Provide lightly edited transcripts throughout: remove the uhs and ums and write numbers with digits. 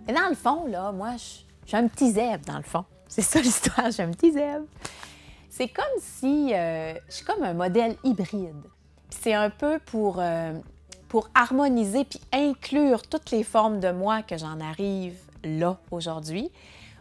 Et dans le fond, là, moi, j'ai un petit zèbre, dans le fond. C'est ça l'histoire, j'ai un petit zèbre. C'est comme si je suis comme un modèle hybride. Puis c'est un peu pour harmoniser puis inclure toutes les formes de moi que j'en arrive là, aujourd'hui,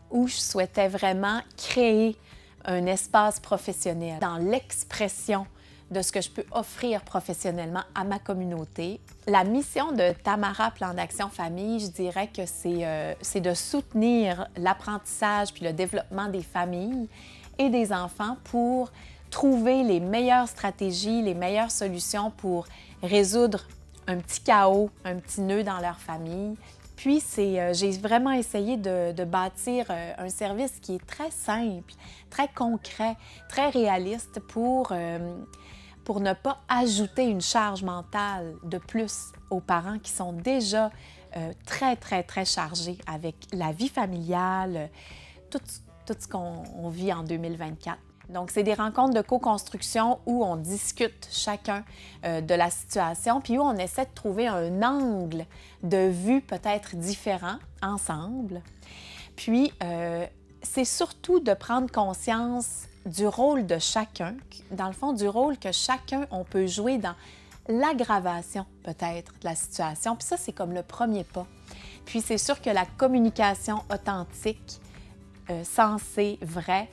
où je souhaitais vraiment créer un espace professionnel dans l'expression de ce que je peux offrir professionnellement à ma communauté. La mission de Tamara Plan d'Action Famille, je dirais que c'est de soutenir l'apprentissage puis le développement des familles et des enfants pour trouver les meilleures stratégies, les meilleures solutions pour résoudre un petit chaos, un petit nœud dans leur famille. Puis, j'ai vraiment essayé de bâtir un service qui est très simple, très concret, très réaliste pour ne pas ajouter une charge mentale de plus aux parents qui sont déjà très, très, très chargés avec la vie familiale, tout ce qu'on vit en 2024. Donc, c'est des rencontres de co-construction où on discute chacun de la situation, puis où on essaie de trouver un angle de vue peut-être différent ensemble. Puis, c'est surtout de prendre conscience du rôle de chacun, dans le fond, du rôle que chacun, on peut jouer dans l'aggravation peut-être de la situation. Puis ça, c'est comme le premier pas. Puis c'est sûr que la communication authentique, sensée, vraie,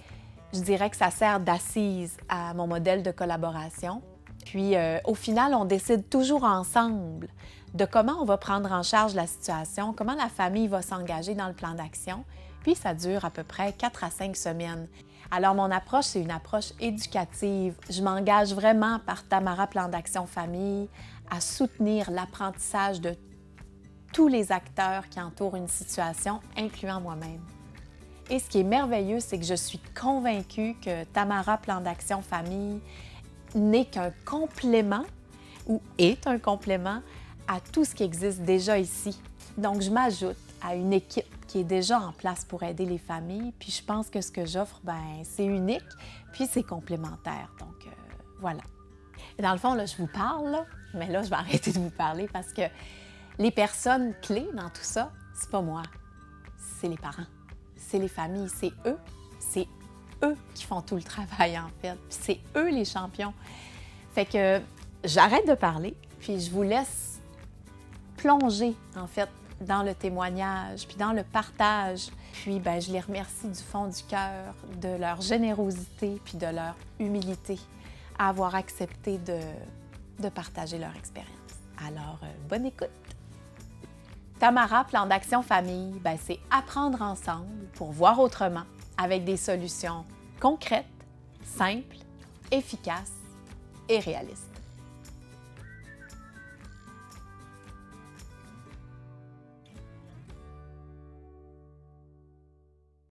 je dirais que ça sert d'assise à mon modèle de collaboration. Puis, au final, on décide toujours ensemble de comment on va prendre en charge la situation, comment la famille va s'engager dans le plan d'action. Puis, ça dure à peu près 4 à 5 semaines. Alors, mon approche, c'est une approche éducative. Je m'engage vraiment par Tamara Plan d'Action Famille à soutenir l'apprentissage de tous les acteurs qui entourent une situation, incluant moi-même. Et ce qui est merveilleux, c'est que je suis convaincue que Tamara Plan d'Action Famille n'est qu'un complément ou est un complément à tout ce qui existe déjà ici. Donc, je m'ajoute à une équipe qui est déjà en place pour aider les familles. Puis je pense que ce que j'offre, c'est unique, puis c'est complémentaire. Donc, voilà. Et dans le fond, là, je vous parle, là, mais là, je vais arrêter de vous parler parce que les personnes clés dans tout ça, c'est pas moi, c'est les parents. C'est les familles, c'est eux qui font tout le travail, en fait. Puis c'est eux les champions. Fait que j'arrête de parler, puis je vous laisse plonger, en fait, dans le témoignage, puis dans le partage. Puis, je les remercie du fond du cœur de leur générosité, puis de leur humilité à avoir accepté de partager leur expérience. Alors, bonne écoute! Tamara Plan d'Action Famille, c'est apprendre ensemble pour voir autrement avec des solutions concrètes, simples, efficaces et réalistes.